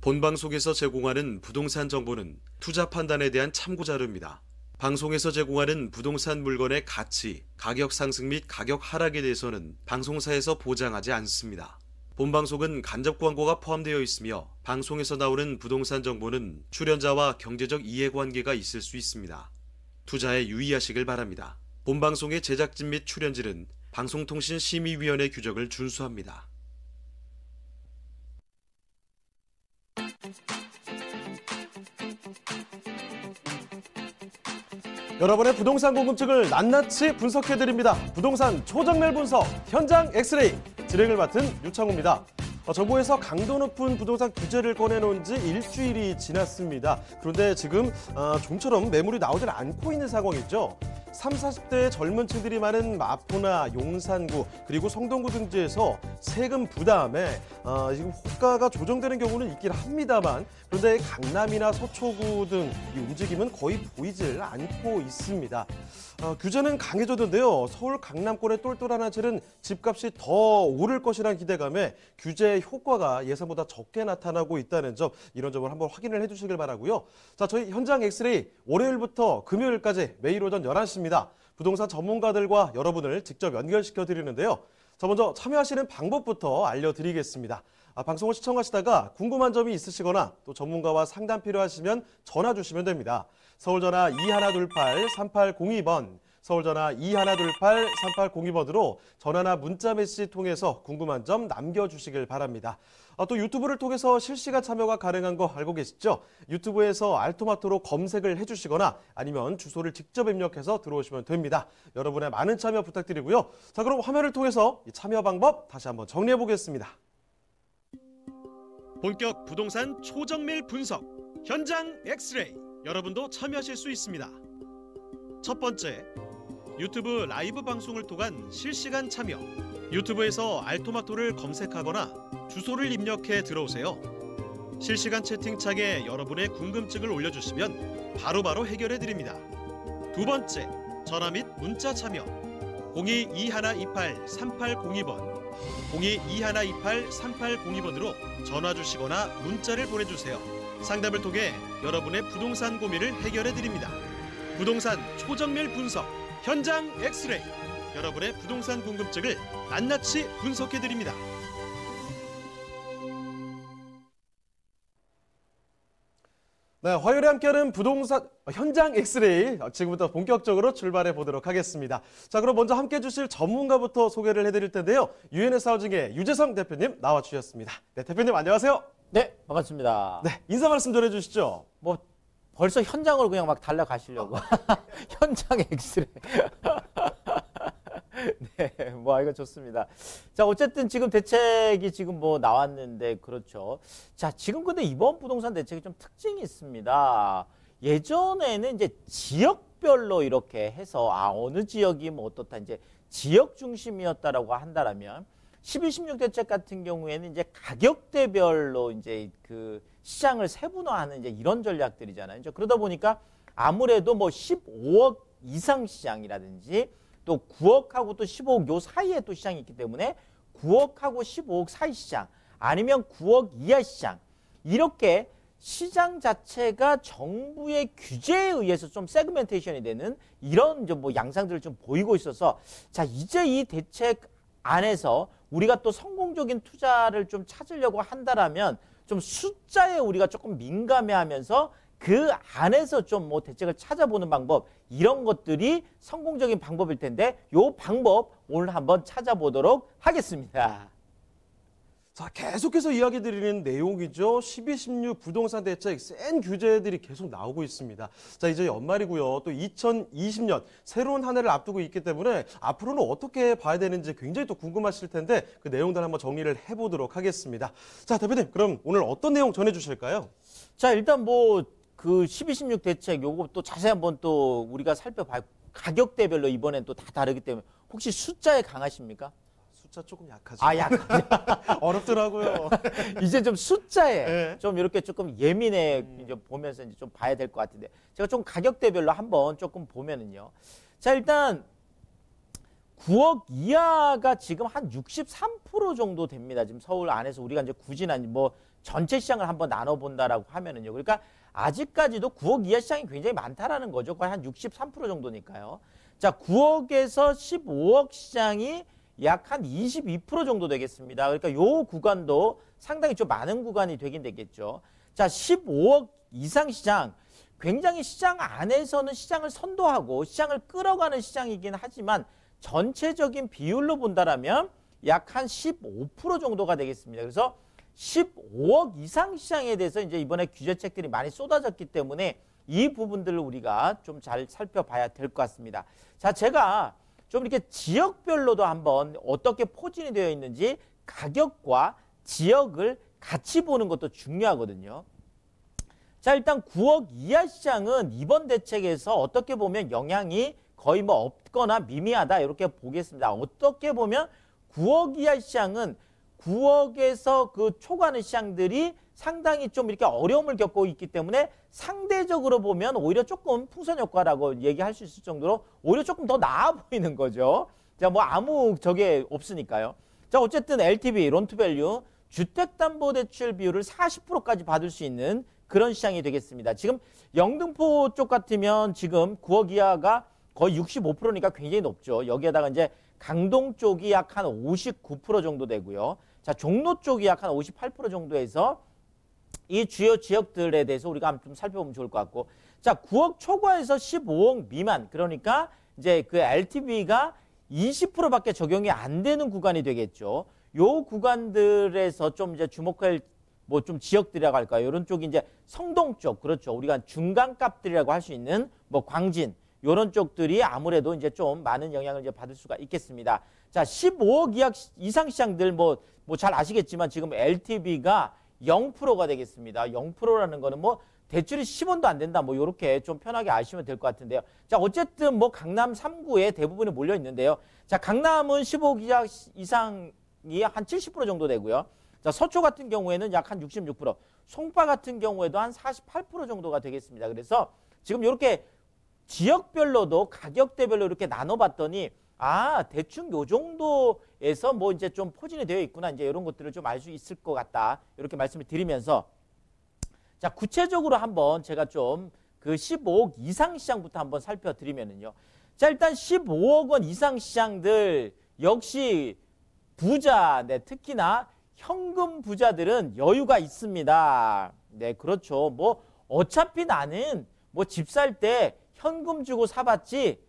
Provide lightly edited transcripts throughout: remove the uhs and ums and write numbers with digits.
본방송에서 제공하는 부동산 정보는 투자 판단에 대한 참고 자료입니다. 방송에서 제공하는 부동산 물건의 가치, 가격 상승 및 가격 하락에 대해서는 방송사에서 보장하지 않습니다. 본방송은 간접 광고가 포함되어 있으며 방송에서 나오는 부동산 정보는 출연자와 경제적 이해관계가 있을 수 있습니다. 투자에 유의하시길 바랍니다. 본방송의 제작진 및 출연진은 방송통신심의위원회 규정을 준수합니다. 여러분의 부동산 궁금증을 낱낱이 분석해드립니다. 부동산 초정밀 분석 현장 엑스레이 진행을 맡은 유창호입니다. 정부에서 강도 높은 부동산 규제를 꺼내놓은 지 일주일이 지났습니다. 그런데 지금 좀처럼 매물이 나오질 않고 있는 상황이죠. 30, 40대의 젊은 층들이 많은 마포나 용산구 그리고 성동구 등지에서 세금 부담에 지금 호가가 조정되는 경우는 있긴 합니다만 그런데 강남이나 서초구 등 이 움직임은 거의 보이질 않고 있습니다. 규제는 강해졌는데요. 서울 강남권의 똘똘한 한채는 집값이 더 오를 것이라는 기대감에 규제의 효과가 예상보다 적게 나타나고 있다는 점 이런 점을 한번 확인을 해주시길 바라고요. 자, 저희 현장 엑스레이 월요일부터 금요일까지 매일 오전 11시입니다. 부동산 전문가들과 여러분을 직접 연결시켜 드리는데요. 자, 먼저 참여하시는 방법부터 알려드리겠습니다. 방송을 시청하시다가 궁금한 점이 있으시거나 또 전문가와 상담 필요하시면 전화 주시면 됩니다. 서울전화 2128-3802번, 서울전화 2128-3802번으로 전화나 문자 메시지 통해서 궁금한 점 남겨주시길 바랍니다. 또 유튜브를 통해서 실시간 참여가 가능한 거 알고 계시죠? 유튜브에서 알토마토로 검색을 해주시거나 아니면 주소를 직접 입력해서 들어오시면 됩니다. 여러분의 많은 참여 부탁드리고요. 자, 그럼 화면을 통해서 이 참여 방법 다시 한번 정리해 보겠습니다. 본격 부동산 초정밀 분석 현장 엑스레이 여러분도 참여하실 수 있습니다. 첫 번째, 유튜브 라이브 방송을 통한 실시간 참여. 유튜브에서 알토마토를 검색하거나 주소를 입력해 들어오세요. 실시간 채팅창에 여러분의 궁금증을 올려주시면 바로바로 해결해 드립니다. 두 번째, 전화 및 문자 참여. 02-2128-3802번, 02-2128-3802번으로 전화 주시거나 문자를 보내주세요. 상담을 통해 여러분의 부동산 고민을 해결해 드립니다. 부동산 초정밀 분석 현장 엑스레이 여러분의 부동산 궁금증을 낱낱이 분석해 드립니다. 네, 화요일에 함께하는 부동산 현장 엑스레이 지금부터 본격적으로 출발해 보도록 하겠습니다. 자, 그럼 먼저 함께해 주실 전문가부터 소개를 해드릴 텐데요. 유엔에스 하우징의 유재성 대표님 나와주셨습니다. 네, 대표님 안녕하세요. 네, 반갑습니다. 네, 인사 말씀 전해주시죠. 뭐 벌써 현장으로 그냥 막 달려가시려고. 현장 엑스레이. 네, 뭐 이거 좋습니다. 자, 어쨌든 지금 대책이 지금 뭐 나왔는데 그렇죠. 자, 지금 근데 이번 부동산 대책이 좀 특징이 있습니다. 예전에는 이제 지역별로 이렇게 해서 어느 지역이 뭐 어떻다 이제 지역 중심이었다라고 한다라면 12.16 대책 같은 경우에는 이제 가격대별로 이제 그 시장을 세분화하는 이제 이런 전략들이잖아요. 그러다 보니까 아무래도 뭐 15억 이상 시장이라든지 또 9억하고 또 15억 요 사이에 또 시장이 있기 때문에 9억하고 15억 사이 시장 아니면 9억 이하 시장 이렇게 시장 자체가 정부의 규제에 의해서 좀 세그멘테이션이 되는 이런 좀 뭐 양상들을 좀 보이고 있어서 자 이제 이 대책 안에서 우리가 또 성공적인 투자를 좀 찾으려고 한다라면 좀 숫자에 우리가 조금 민감해하면서 그 안에서 좀 뭐 대책을 찾아보는 방법 이런 것들이 성공적인 방법일 텐데 요 방법 오늘 한번 찾아보도록 하겠습니다. 자, 계속해서 이야기 드리는 내용이죠. 12.16 부동산 대책 센 규제들이 계속 나오고 있습니다. 자, 이제 연말이고요. 또 2020년 새로운 한 해를 앞두고 있기 때문에 앞으로는 어떻게 봐야 되는지 굉장히 또 궁금하실 텐데 그 내용들 한번 정리를 해보도록 하겠습니다. 자, 대표님 그럼 오늘 어떤 내용 전해주실까요? 자, 일단 뭐 그 12.16 대책 요거 또 자세히 한번 또 우리가 살펴봐요. 가격대별로 이번엔 또 다 다르기 때문에 혹시 숫자에 강하십니까? 숫자 조금 약하죠. 약하죠. 어렵더라고요. 이제 좀 숫자에 네. 좀 이렇게 조금 예민해 이제 보면서 이제 좀 봐야 될 것 같은데 제가 좀 가격대별로 한번 조금 보면은요. 자, 일단 9억 이하가 지금 한 63% 정도 됩니다. 지금 서울 안에서 우리가 이제 굳이 뭐 전체 시장을 한번 나눠본다라고 하면은요. 그러니까 아직까지도 9억 이하 시장이 굉장히 많다라는 거죠. 거의 한 63% 정도니까요. 자, 9억에서 15억 시장이 약 한 22% 정도 되겠습니다. 그러니까 요 구간도 상당히 좀 많은 구간이 되긴 되겠죠. 자, 15억 이상 시장. 굉장히 시장 안에서는 시장을 선도하고 시장을 끌어가는 시장이긴 하지만 전체적인 비율로 본다라면 약 한 15% 정도가 되겠습니다. 그래서 15억 이상 시장에 대해서 이제 이번에 규제책들이 많이 쏟아졌기 때문에 이 부분들을 우리가 좀 잘 살펴봐야 될 것 같습니다. 자, 제가 좀 이렇게 지역별로도 한번 어떻게 포진이 되어 있는지 가격과 지역을 같이 보는 것도 중요하거든요. 자, 일단 9억 이하 시장은 이번 대책에서 어떻게 보면 영향이 거의 뭐 없거나 미미하다 이렇게 보겠습니다. 어떻게 보면 9억 이하 시장은 9억에서 그 초과하는 시장들이 상당히 좀 이렇게 어려움을 겪고 있기 때문에 상대적으로 보면 오히려 조금 풍선 효과라고 얘기할 수 있을 정도로 오히려 조금 더 나아 보이는 거죠. 자, 뭐 아무 저게 없으니까요. 자, 어쨌든 LTV, 론투밸류, 주택담보대출 비율을 40%까지 받을 수 있는 그런 시장이 되겠습니다. 지금 영등포 쪽 같으면 지금 9억 이하가 거의 65%니까 굉장히 높죠. 여기에다가 이제 강동 쪽이 약 한 59% 정도 되고요. 자, 종로 쪽이 약 한 58% 정도에서 이 주요 지역들에 대해서 우리가 좀 살펴보면 좋을 것 같고. 자, 9억 초과에서 15억 미만. 그러니까 이제 그 LTV가 20%밖에 적용이 안 되는 구간이 되겠죠. 요 구간들에서 좀 이제 주목할 뭐 좀 지역들이라고 할까요? 이런 쪽이 이제 성동 쪽, 그렇죠. 우리가 중간값들이라고 할 수 있는 뭐 광진, 이런 쪽들이 아무래도 이제 좀 많은 영향을 이제 받을 수가 있겠습니다. 자, 15억 이상 시장들 뭐 잘 아시겠지만 지금 LTV가 0%가 되겠습니다. 0%라는 거는 뭐 대출이 10원도 안 된다. 뭐 이렇게 좀 편하게 아시면 될 것 같은데요. 자, 어쨌든 뭐 강남 3구에 대부분이 몰려 있는데요. 자, 강남은 15억 이상이 한 70% 정도 되고요. 자, 서초 같은 경우에는 약 한 66%, 송파 같은 경우에도 한 48% 정도가 되겠습니다. 그래서 지금 이렇게 지역별로도 가격대별로 이렇게 나눠봤더니 아, 대충 요 정도에서 뭐 이제 좀 포진이 되어 있구나. 이제 이런 것들을 좀 알 수 있을 것 같다. 이렇게 말씀을 드리면서 자, 구체적으로 한번 제가 좀 그 15억 이상 시장부터 한번 살펴드리면은요. 자, 일단 15억 원 이상 시장들 역시 부자, 네, 특히나 현금 부자들은 여유가 있습니다. 네, 그렇죠. 뭐 어차피 나는 뭐 집 살 때 현금 주고 사봤지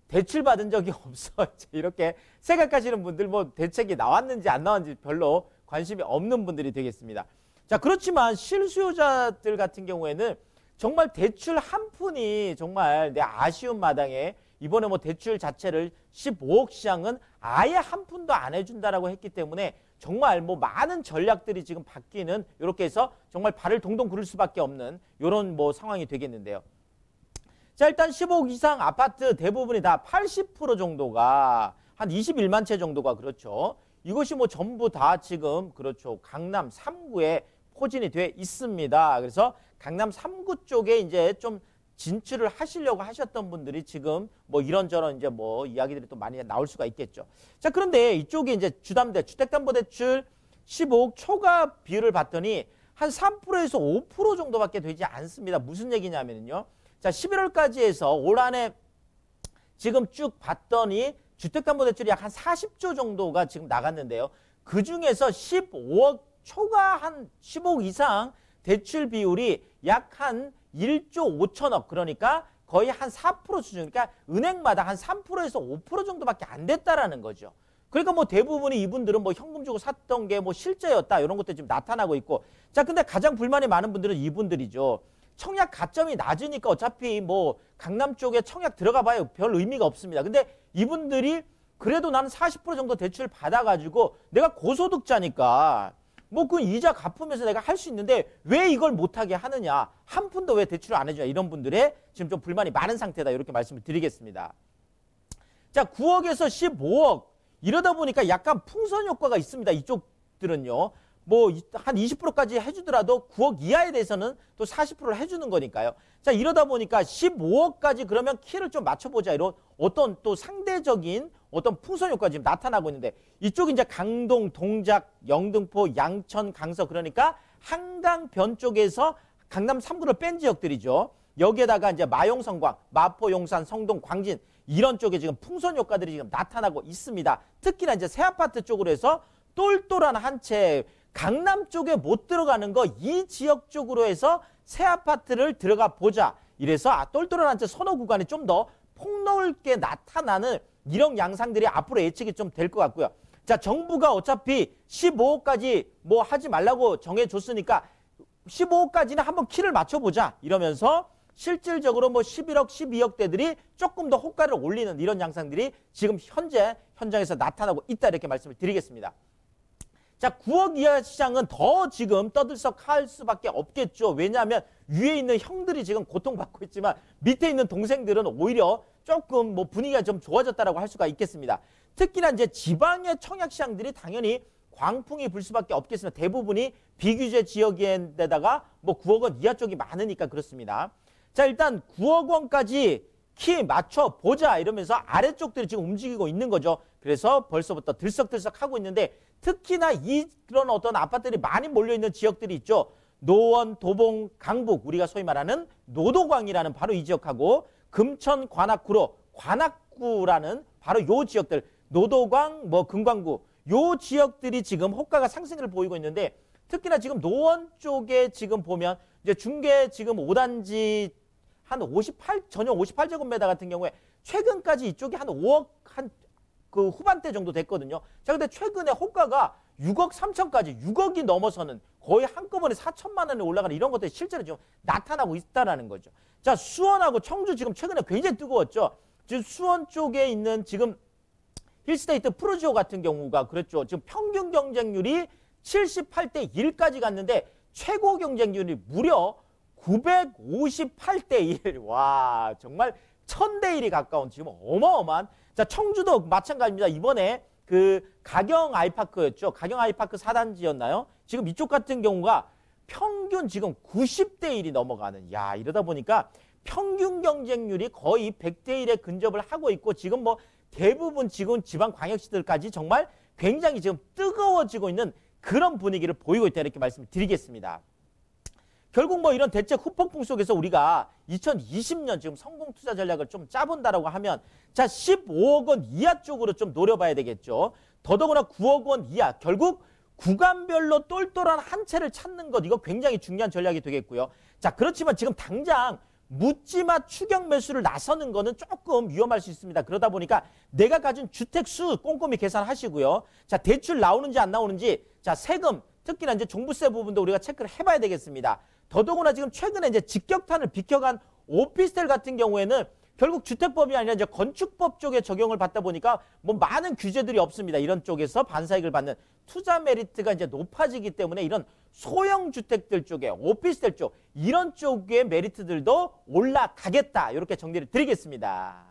대출 받은 적이 없어. 이렇게 생각하시는 분들 뭐 대책이 나왔는지 안 나왔는지 별로 관심이 없는 분들이 되겠습니다. 자, 그렇지만 실수요자들 같은 경우에는 정말 대출 한 푼이 정말 내 아쉬운 마당에 이번에 뭐 대출 자체를 15억 시장은 아예 한 푼도 안 해준다라고 했기 때문에 정말 뭐 많은 전략들이 지금 바뀌는 이렇게 해서 정말 발을 동동 구를 수밖에 없는 이런 뭐 상황이 되겠는데요. 자, 일단 15억 이상 아파트 대부분이 다 80% 정도가 한 21만 채 정도가 그렇죠. 이것이 뭐 전부 다 지금 그렇죠. 강남 3구에 포진이 돼 있습니다. 그래서 강남 3구 쪽에 이제 좀 진출을 하시려고 하셨던 분들이 지금 뭐 이런저런 이제 뭐 이야기들이 또 많이 나올 수가 있겠죠. 자, 그런데 이쪽에 이제 주담대, 주택담보대출 15억 초과 비율을 봤더니 한 3%에서 5% 정도밖에 되지 않습니다. 무슨 얘기냐면요. 자, 11월까지 해서 올 한해 지금 쭉 봤더니 주택담보대출이 약 한 40조 정도가 지금 나갔는데요. 그 중에서 15억 초과 한 15억 이상 대출 비율이 약 한 1조 5천억, 그러니까 거의 한 4% 수준, 그러니까 은행마다 한 3%에서 5% 정도밖에 안 됐다라는 거죠. 그러니까 뭐 대부분이 이분들은 뭐 현금 주고 샀던 게 뭐 실제였다, 이런 것들이 지금 나타나고 있고. 자, 근데 가장 불만이 많은 분들은 이분들이죠. 청약 가점이 낮으니까 어차피 뭐 강남 쪽에 청약 들어가 봐야 별 의미가 없습니다. 근데 이분들이 그래도 나는 40% 정도 대출 받아가지고 내가 고소득자니까 뭐 그 이자 갚으면서 내가 할 수 있는데 왜 이걸 못하게 하느냐, 한 푼도 왜 대출을 안 해주냐, 이런 분들의 지금 좀 불만이 많은 상태다, 이렇게 말씀을 드리겠습니다. 자, 9억에서 15억 이러다 보니까 약간 풍선 효과가 있습니다. 이쪽들은요. 뭐 한 20%까지 해주더라도 9억 이하에 대해서는 또 40%를 해주는 거니까요. 자, 이러다 보니까 15억까지 그러면 키를 좀 맞춰보자, 이런 어떤 또 상대적인 어떤 풍선 효과가 지금 나타나고 있는데 이쪽이 이제 강동, 동작, 영등포, 양천, 강서 그러니까 한강변 쪽에서 강남 3구를 뺀 지역들이죠. 여기에다가 이제 마용성광, 마포, 용산, 성동, 광진 이런 쪽에 지금 풍선 효과들이 지금 나타나고 있습니다. 특히나 이제 새 아파트 쪽으로 해서 똘똘한 한 채 강남 쪽에 못 들어가는 거 이 지역 쪽으로 해서 새 아파트를 들어가 보자. 이래서 똘똘한 한 채 선호 구간이 좀 더 폭넓게 나타나는 이런 양상들이 앞으로 예측이 좀 될 것 같고요. 자, 정부가 어차피 15억까지 뭐 하지 말라고 정해줬으니까 15억까지는 한번 키를 맞춰보자 이러면서 실질적으로 뭐 11억, 12억대들이 조금 더 호가를 올리는 이런 양상들이 지금 현재 현장에서 나타나고 있다 이렇게 말씀을 드리겠습니다. 자, 9억 이하 시장은 더 지금 떠들썩할 수밖에 없겠죠. 왜냐하면 위에 있는 형들이 지금 고통받고 있지만 밑에 있는 동생들은 오히려 조금 뭐 분위기가 좀 좋아졌다라고 할 수가 있겠습니다. 특히나 이제 지방의 청약 시장들이 당연히 광풍이 불 수밖에 없겠습니다. 대부분이 비규제 지역인데다가 뭐 9억 원 이하 쪽이 많으니까 그렇습니다. 자, 일단 9억 원까지 키 맞춰보자 이러면서 아래쪽들이 지금 움직이고 있는 거죠. 그래서 벌써부터 들썩들썩 하고 있는데 특히나 이런 어떤 아파트들이 많이 몰려있는 지역들이 있죠. 노원, 도봉, 강북 우리가 소위 말하는 노도광이라는 바로 이 지역하고 금천, 관악구로 관악구라는 바로 요 지역들 노도광, 뭐 금광구 요 지역들이 지금 호가가 상승을 보이고 있는데 특히나 지금 노원 쪽에 지금 보면 이제 중계 지금 5단지 한 58, 전용 58제곱미터 같은 경우에 최근까지 이쪽이 한 5억 그 후반대 정도 됐거든요. 자, 근데 최근에 호가가 6억 3천까지 6억이 넘어서는 거의 한꺼번에 4천만 원에 올라가는 이런 것들이 실제로 지금 나타나고 있다는 거죠. 자, 수원하고 청주 지금 최근에 굉장히 뜨거웠죠. 지금 수원 쪽에 있는 지금 힐스테이트 프루지오 같은 경우가 그랬죠. 지금 평균 경쟁률이 78대 1까지 갔는데 최고 경쟁률이 무려 958대 1. 와, 정말 1000대 1이 가까운 지금 어마어마한. 자, 청주도 마찬가지입니다. 이번에 그 가경 아이파크였죠. 가경 아이파크 4단지였나요? 지금 이쪽 같은 경우가 평균 지금 90대 1이 넘어가는. 야, 이러다 보니까 평균 경쟁률이 거의 100대 1에 근접을 하고 있고 지금 뭐 대부분 지금 지방 광역시들까지 정말 굉장히 지금 뜨거워지고 있는 그런 분위기를 보이고 있다 이렇게 말씀을 드리겠습니다. 결국 뭐 이런 대책 후폭풍 속에서 우리가 2020년 지금 성공 투자 전략을 좀 짜본다라고 하면 자 15억 원 이하 쪽으로 좀 노려봐야 되겠죠. 더더구나 9억 원 이하 결국 구간별로 똘똘한 한 채를 찾는 것 이거 굉장히 중요한 전략이 되겠고요. 자 그렇지만 지금 당장 묻지마 추격 매수를 나서는 거는 조금 위험할 수 있습니다. 그러다 보니까 내가 가진 주택 수 꼼꼼히 계산하시고요. 자 대출 나오는지 안 나오는지 자 세금 특히나 이제 종부세 부분도 우리가 체크를 해봐야 되겠습니다. 더더구나 지금 최근에 이제 직격탄을 비켜간 오피스텔 같은 경우에는 결국 주택법이 아니라 이제 건축법 쪽에 적용을 받다 보니까 뭐 많은 규제들이 없습니다. 이런 쪽에서 반사이익을 받는 투자 메리트가 이제 높아지기 때문에 이런 소형 주택들 쪽에 오피스텔 쪽 이런 쪽의 메리트들도 올라가겠다. 이렇게 정리를 드리겠습니다.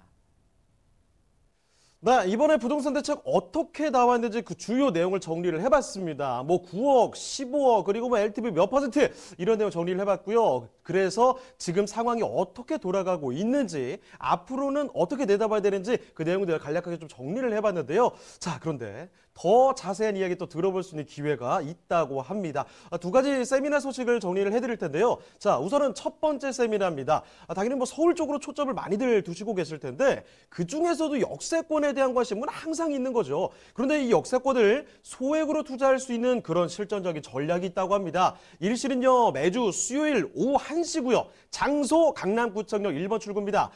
네, 이번에 부동산 대책 어떻게 나왔는지 그 주요 내용을 정리를 해봤습니다. 뭐 9억, 15억, 그리고 뭐 LTV 몇 퍼센트 이런 내용 정리를 해봤고요. 그래서 지금 상황이 어떻게 돌아가고 있는지 앞으로는 어떻게 내다봐야 되는지 그 내용을 내가 간략하게 좀 정리를 해봤는데요. 자, 그런데 더 자세한 이야기 또 들어볼 수 있는 기회가 있다고 합니다. 두 가지 세미나 소식을 정리를 해드릴 텐데요. 자, 우선은 첫 번째 세미나입니다. 당연히 뭐 서울 쪽으로 초점을 많이들 두시고 계실 텐데 그 중에서도 역세권에 대한 관심은 항상 있는 거죠. 그런데 이 역세권을 소액으로 투자할 수 있는 그런 실전적인 전략이 있다고 합니다. 일실은요 매주 수요일 오후 1시고요. 장소 강남구청역 1번 출구입니다.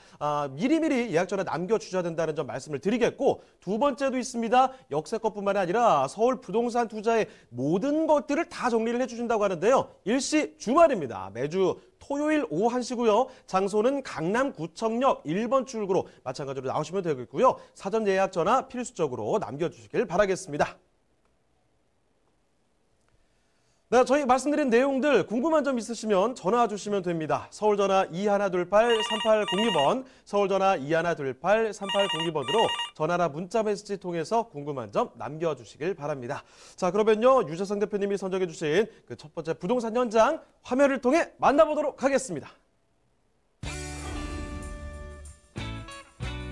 미리미리 예약 전화 남겨주셔야 된다는 점 말씀을 드리겠고 두 번째도 있습니다. 역세권뿐만 아니라 서울 부동산 투자의 모든 것들을 다 정리를 해주신다고 하는데요. 일시 주말입니다. 매주 토요일 오후 1시고요. 장소는 강남구청역 1번 출구로 마찬가지로 나오시면 되겠고요. 사전 예약 전화 필수적으로 남겨주시길 바라겠습니다. 네, 저희 말씀드린 내용들 궁금한 점 있으시면 전화 주시면 됩니다. 서울전화 2128-3802번, 서울전화 2128-3802번으로 전화나 문자 메시지 통해서 궁금한 점 남겨주시길 바랍니다. 자, 그러면요 유재성 대표님이 선정해 주신 그 첫 번째 부동산 현장 화면을 통해 만나보도록 하겠습니다.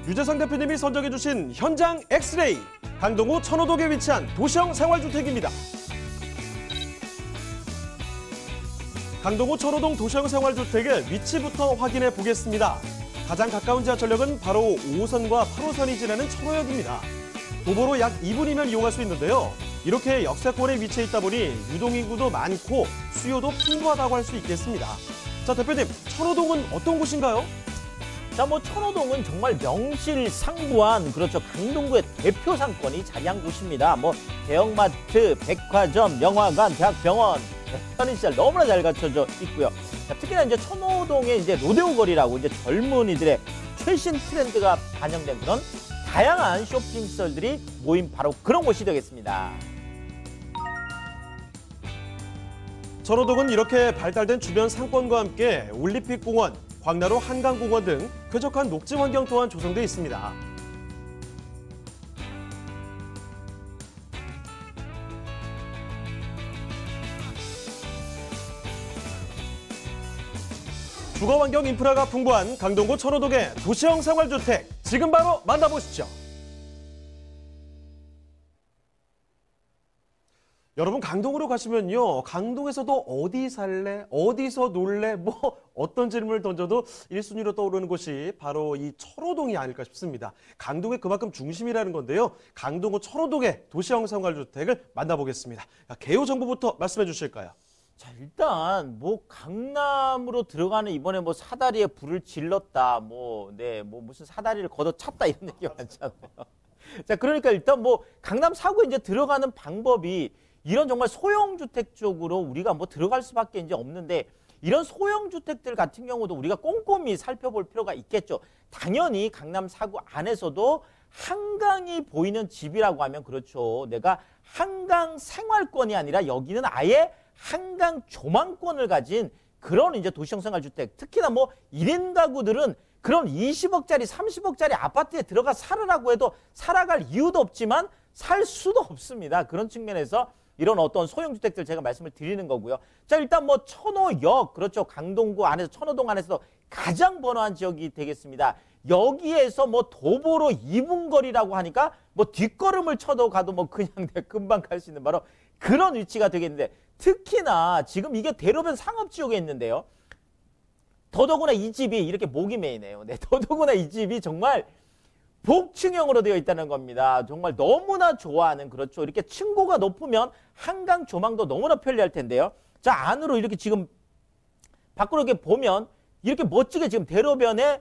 유재상 대표님이 선정해주신 현장 엑스레이. 강동구 천호동에 위치한 도시형 생활주택입니다. 강동구 천호동 도시형 생활주택의 위치부터 확인해 보겠습니다. 가장 가까운 지하철역은 바로 5호선과 8호선이 지나는 천호역입니다. 도보로 약 2분이면 이용할 수 있는데요. 이렇게 역세권에 위치해 있다 보니 유동인구도 많고 수요도 풍부하다고 할 수 있겠습니다. 자, 대표님, 천호동은 어떤 곳인가요? 자, 뭐 천호동은 정말 명실상부한 그렇죠. 강동구의 대표 상권이 자리한 곳입니다. 뭐 대형마트, 백화점, 영화관, 대학병원, 편의시설 너무나 잘 갖춰져 있고요. 자, 특히나 이제 천호동의 이제 로데오 거리라고 이제 젊은이들의 최신 트렌드가 반영된 그런 다양한 쇼핑시설들이 모인 바로 그런 곳이 되겠습니다. 천호동은 이렇게 발달된 주변 상권과 함께 올림픽공원, 광나루 한강공원 등 쾌적한 녹지 환경 또한 조성돼 있습니다. 주거환경 인프라가 풍부한 강동구 천호동의 도시형 생활주택, 지금 바로 만나보시죠. 여러분, 강동으로 가시면요, 강동에서도 어디 살래, 어디서 놀래, 뭐 어떤 질문을 던져도 1순위로 떠오르는 곳이 바로 이 천호동이 아닐까 싶습니다. 강동의 그만큼 중심이라는 건데요. 강동구 천호동의 도시형 생활주택을 만나보겠습니다. 개요 정보부터 말씀해 주실까요? 자, 일단 뭐 강남으로 들어가는 이번에 뭐 사다리에 불을 질렀다, 뭐 무슨 사다리를 걷어찼다 이런 얘기가 많잖아요. 자, 그러니까 일단 뭐 강남 사구에 이제 들어가는 방법이 이런 정말 소형주택 쪽으로 우리가 뭐 들어갈 수밖에 이제 없는데, 이런 소형주택들 같은 경우도 우리가 꼼꼼히 살펴볼 필요가 있겠죠. 당연히 강남 사구 안에서도 한강이 보이는 집이라고 하면 그렇죠. 내가 한강 생활권이 아니라 여기는 아예 한강 조망권을 가진 그런 이제 도시형 생활주택, 특히나 뭐 1인 가구들은 그런 20억짜리, 30억짜리 아파트에 들어가 살으라고 해도 살아갈 이유도 없지만 살 수도 없습니다. 그런 측면에서 이런 어떤 소형주택들 제가 말씀을 드리는 거고요. 자, 일단 뭐 천호역, 그렇죠. 강동구 안에서, 천호동 안에서도 가장 번화한 지역이 되겠습니다. 여기에서 뭐 도보로 2분 거리라고 하니까 뭐 뒷걸음을 쳐도 가도 뭐 그냥 금방 갈 수 있는 바로 그런 위치가 되겠는데, 특히나 지금 이게 대로변 상업지역에 있는데요. 더더구나 이 집이 이렇게 목이 메이네요. 네, 더더구나 이 집이 정말 복층형으로 되어 있다는 겁니다. 정말 너무나 좋아하는, 그렇죠. 이렇게 층고가 높으면 한강 조망도 너무나 편리할 텐데요. 자, 안으로 이렇게 지금 밖으로 이렇게 보면 이렇게 멋지게 지금 대로변에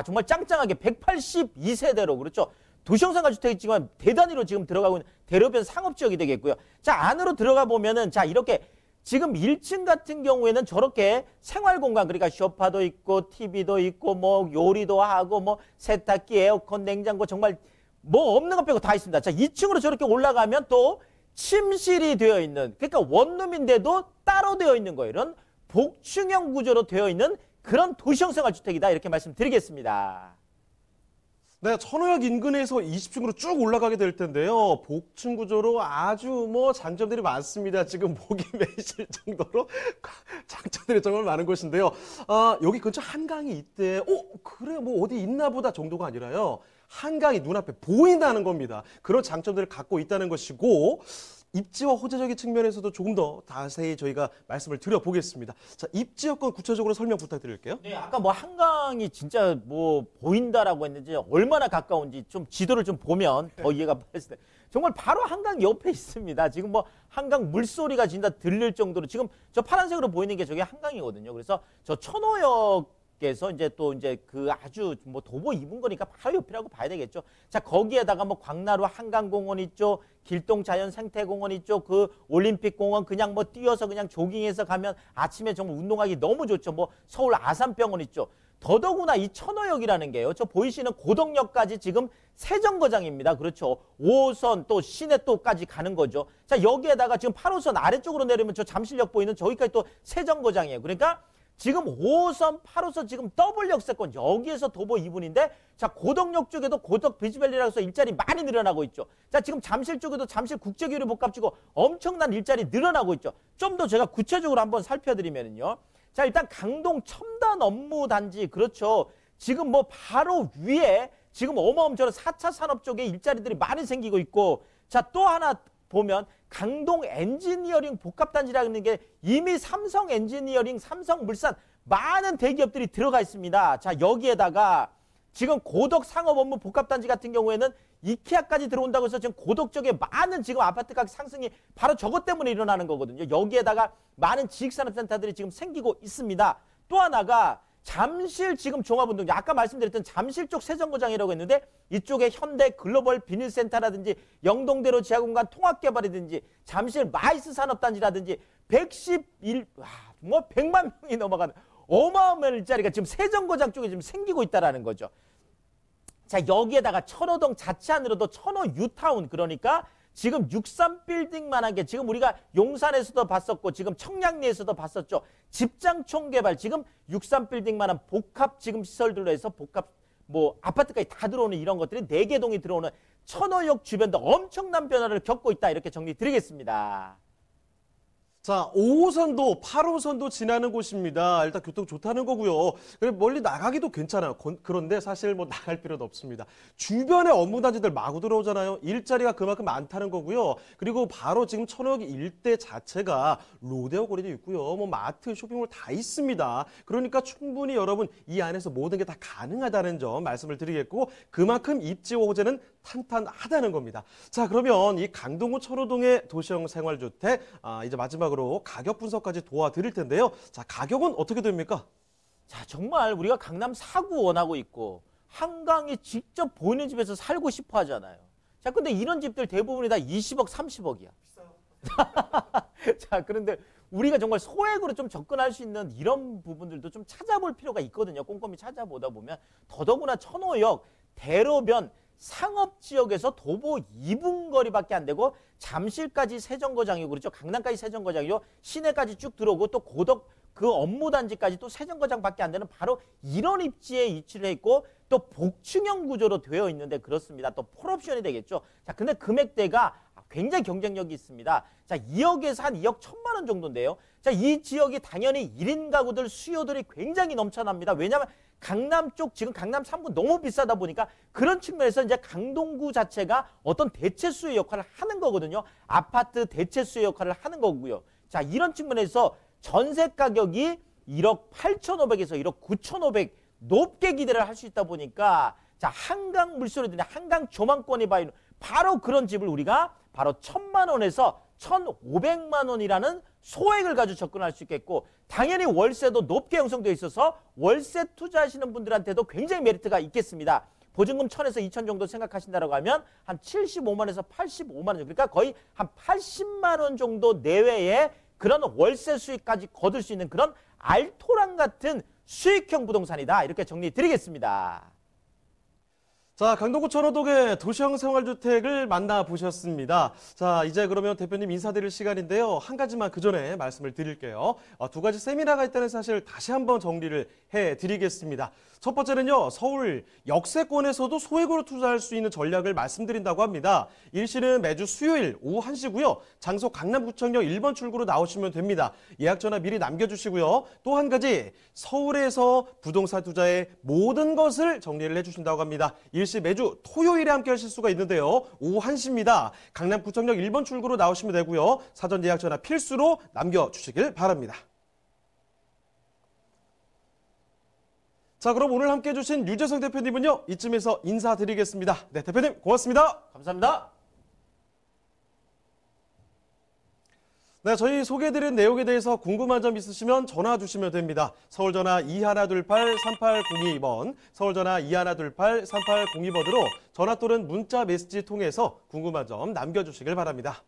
정말 짱짱하게 182세대로, 그렇죠. 도시형 생활주택이지만 대단위로 지금 들어가고 있는 대로변 상업지역이 되겠고요. 자, 안으로 들어가 보면은 자, 이렇게 지금 1층 같은 경우에는 저렇게 생활공간, 그러니까 소파도 있고 TV도 있고 뭐 요리도 하고 뭐 세탁기, 에어컨, 냉장고 정말 뭐 없는 것 빼고 다 있습니다. 자, 2층으로 저렇게 올라가면 또 침실이 되어 있는, 그러니까 원룸인데도 따로 되어 있는 거예요. 이런 복층형 구조로 되어 있는 그런 도시형 생활주택이다, 이렇게 말씀드리겠습니다. 네, 천호역 인근에서 20층으로 쭉 올라가게 될 텐데요. 복층 구조로 아주 뭐 장점들이 많습니다. 지금 목이 메이실 정도로 장점들이 정말 많은 곳인데요. 여기 근처 한강이 있대. 그래, 뭐 어디 있나 보다 정도가 아니라요. 한강이 눈앞에 보인다는 겁니다. 그런 장점들을 갖고 있다는 것이고, 입지와 호재적인 측면에서도 조금 더 자세히 저희가 말씀을 드려보겠습니다. 자, 입지 여건 구체적으로 설명 부탁드릴게요. 네, 아까 뭐 한강이 진짜 뭐 보인다라고 했는지 얼마나 가까운지 좀 지도를 좀 보면 더 이해가 빠르실 텐데, 정말 바로 한강 옆에 있습니다. 지금 뭐 한강 물소리가 진짜 들릴 정도로 지금 저 파란색으로 보이는 게 저게 한강이거든요. 그래서 저 천호역에서 이제 또 이제 그 아주 뭐 도보 2분 거니까 바로 옆이라고 봐야 되겠죠. 자, 거기에다가 뭐 광나루 한강공원 있죠. 길동 자연생태공원 있죠. 그 올림픽공원 그냥 뭐 뛰어서 그냥 조깅해서 가면 아침에 정말 운동하기 너무 좋죠. 뭐 서울 아산병원 있죠. 더더구나 이 천호역이라는 게요. 저 보이시는 고덕역까지 지금 세정거장입니다. 그렇죠. 5호선 또 시내또까지 가는 거죠. 자, 여기에다가 지금 8호선 아래쪽으로 내리면 저 잠실역 보이는 저기까지 또 세정거장이에요. 그러니까 지금 5호선, 8호선 지금 더블 역세권 여기에서 도보 2분인데, 자, 고덕역 쪽에도 고덕 비즈밸리라고 해서 일자리 많이 늘어나고 있죠. 자, 지금 잠실 쪽에도 잠실 국제교류 복합지구 엄청난 일자리 늘어나고 있죠. 좀 더 제가 구체적으로 한번 살펴드리면요. 자, 일단 강동 첨단 업무단지, 그렇죠. 지금 뭐 바로 위에 지금 어마어마한 4차 산업 쪽에 일자리들이 많이 생기고 있고, 자, 또 하나 보면 강동 엔지니어링 복합단지라는 게 이미 삼성 엔지니어링, 삼성물산 많은 대기업들이 들어가 있습니다. 자, 여기에다가 지금 고덕 상업업무 복합단지 같은 경우에는 이케아까지 들어온다고 해서 지금 고덕 쪽에 많은 지금 아파트 가격 상승이 바로 저것 때문에 일어나는 거거든요. 여기에다가 많은 지식산업센터들이 지금 생기고 있습니다. 또 하나가 잠실 지금 종합운동장, 아까 말씀드렸던 잠실 쪽 세정거장이라고 했는데 이쪽에 현대 글로벌 비닐센터라든지 영동대로 지하공간 통합개발이든지 잠실 마이스 산업단지라든지 100만 명이 넘어가는 어마어마한 일자리가 지금 세정거장 쪽에 지금 생기고 있다는 거죠. 자, 여기에다가 천호동 자체 안으로도 천호 유타운, 그러니까 지금 63빌딩만한 게 지금 우리가 용산에서도 봤었고 지금 청량리에서도 봤었죠. 집장촌 개발, 지금 63빌딩만한 복합 지금 시설들로 해서 복합 뭐 아파트까지 다 들어오는 이런 것들이 4개 동이 들어오는 천호역 주변도 엄청난 변화를 겪고 있다, 이렇게 정리 드리겠습니다. 자, 5호선도 8호선도 지나는 곳입니다. 일단 교통 좋다는 거고요. 그리고 멀리 나가기도 괜찮아요. 그런데 사실 뭐 나갈 필요도 없습니다. 주변에 업무단지들 마구 들어오잖아요. 일자리가 그만큼 많다는 거고요. 그리고 바로 지금 천호역 일대 자체가 로데오 거리도 있고요. 뭐 마트, 쇼핑몰 다 있습니다. 그러니까 충분히 여러분 이 안에서 모든 게 다 가능하다는 점 말씀을 드리겠고, 그만큼 입지 호재는 탄탄하다는 겁니다. 자, 그러면 이 강동구 천호동의 도시형 생활주택, 이제 마지막으로 가격 분석까지 도와드릴 텐데요. 자, 가격은 어떻게 됩니까? 자, 정말 우리가 강남 4구 원하고 있고 한강이 직접 보이는 집에서 살고 싶어 하잖아요. 자, 근데 이런 집들 대부분이 다 20억, 30억이야. 비싸요. 자, 그런데 우리가 정말 소액으로 좀 접근할 수 있는 이런 부분들도 좀 찾아볼 필요가 있거든요. 꼼꼼히 찾아보다 보면. 더더구나 천호역, 대로변, 상업지역에서 도보 2분 거리밖에 안 되고 잠실까지 세정거장이고, 그렇죠. 강남까지 세정거장이고 시내까지 쭉 들어오고 또 고덕 그 업무단지까지 또 세정거장밖에 안 되는 바로 이런 입지에 위치를 했고, 또 복층형 구조로 되어 있는데 그렇습니다. 또 폴옵션이 되겠죠. 자, 근데 금액대가 굉장히 경쟁력이 있습니다. 자, 2억에서 한 2억 1천만 원 정도인데요. 자, 이 지역이 당연히 1인 가구들 수요들이 굉장히 넘쳐납니다. 왜냐하면 강남 쪽, 지금 강남 3구 너무 비싸다 보니까 그런 측면에서 이제 강동구 자체가 어떤 대체수의 역할을 하는 거거든요. 아파트 대체수의 역할을 하는 거고요. 자, 이런 측면에서 전세 가격이 1억 8,500에서 1억 9,500 높게 기대를 할 수 있다 보니까, 자, 한강 물소리들이 한강 조망권이 바로 그런 집을 우리가 바로 1,000만 원에서 1,500만 원이라는 소액을 가지고 접근할 수 있겠고, 당연히 월세도 높게 형성되어 있어서 월세 투자하시는 분들한테도 굉장히 메리트가 있겠습니다. 보증금 1,000에서 2,000 정도 생각하신다고 하면 한 75만에서 85만 원, 그러니까 거의 한 80만 원 정도 내외의 그런 월세 수익까지 거둘 수 있는 그런 알토란 같은 수익형 부동산이다, 이렇게 정리 드리겠습니다. 자, 강동구 천호동의 도시형 생활주택을 만나보셨습니다. 자, 이제 그러면 대표님 인사드릴 시간인데요. 한 가지만 그 전에 말씀을 드릴게요. 2가지 세미나가 있다는 사실 다시 한번 정리를 해드리겠습니다. 첫 번째는요, 서울 역세권에서도 소액으로 투자할 수 있는 전략을 말씀드린다고 합니다. 일시는 매주 수요일 오후 1시고요. 장소 강남구청역 1번 출구로 나오시면 됩니다. 예약 전화 미리 남겨주시고요. 또 한 가지, 서울에서 부동산 투자의 모든 것을 정리를 해주신다고 합니다. 일시 매주 토요일에 함께 하실 수가 있는데요. 오후 1시입니다. 강남구청역 1번 출구로 나오시면 되고요. 사전 예약 전화 필수로 남겨주시길 바랍니다. 자, 그럼 오늘 함께 해주신 유재성 대표님은요, 이쯤에서 인사드리겠습니다. 네, 대표님 고맙습니다. 감사합니다. 네, 저희 소개해드린 내용에 대해서 궁금한 점 있으시면 전화 주시면 됩니다. 서울전화 2128-3802번, 서울전화 2128-3802번으로 전화 또는 문자 메시지 통해서 궁금한 점 남겨주시길 바랍니다.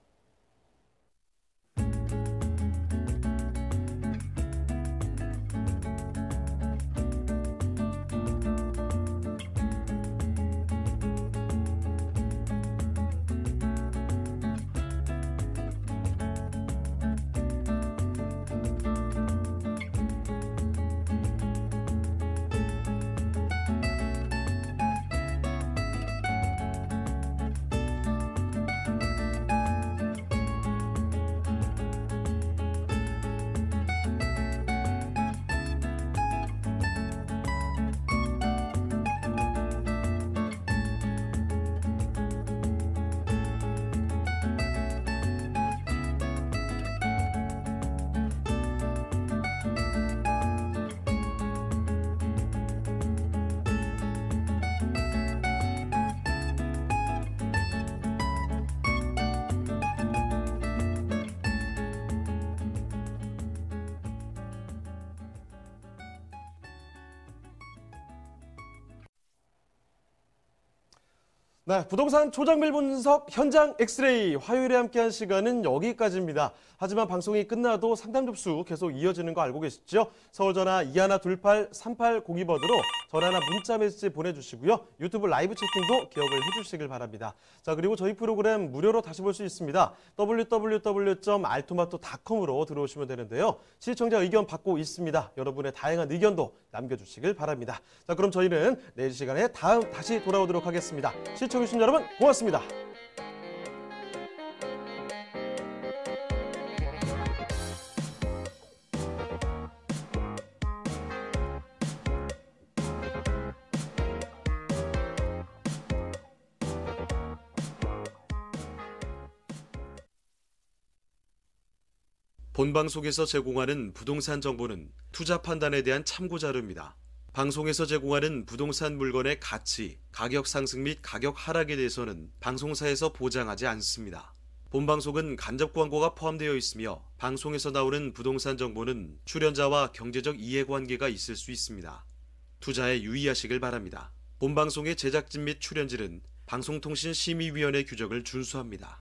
네, 부동산 초정밀 분석 현장 엑스레이 화요일에 함께한 시간은 여기까지입니다. 하지만 방송이 끝나도 상담 접수 계속 이어지는 거 알고 계시죠? 서울전화 2128-3802번으로 전화나 문자 메시지 보내주시고요. 유튜브 라이브 채팅도 기억을 해주시길 바랍니다. 자, 그리고 저희 프로그램 무료로 다시 볼 수 있습니다. www.altomato.com으로 들어오시면 되는데요. 시청자 의견 받고 있습니다. 여러분의 다양한 의견도 남겨주시길 바랍니다. 자, 그럼 저희는 내일 시간에 다시 돌아오도록 하겠습니다. 시청해주신 여러분 고맙습니다. 본 방송에서 제공하는 부동산 정보는 투자 판단에 대한 참고 자료입니다. 방송에서 제공하는 부동산 물건의 가치, 가격 상승 및 가격 하락에 대해서는 방송사에서 보장하지 않습니다. 본 방송은 간접 광고가 포함되어 있으며 방송에서 나오는 부동산 정보는 출연자와 경제적 이해관계가 있을 수 있습니다. 투자에 유의하시길 바랍니다. 본 방송의 제작진 및 출연진은 방송통신심의위원회 규정을 준수합니다.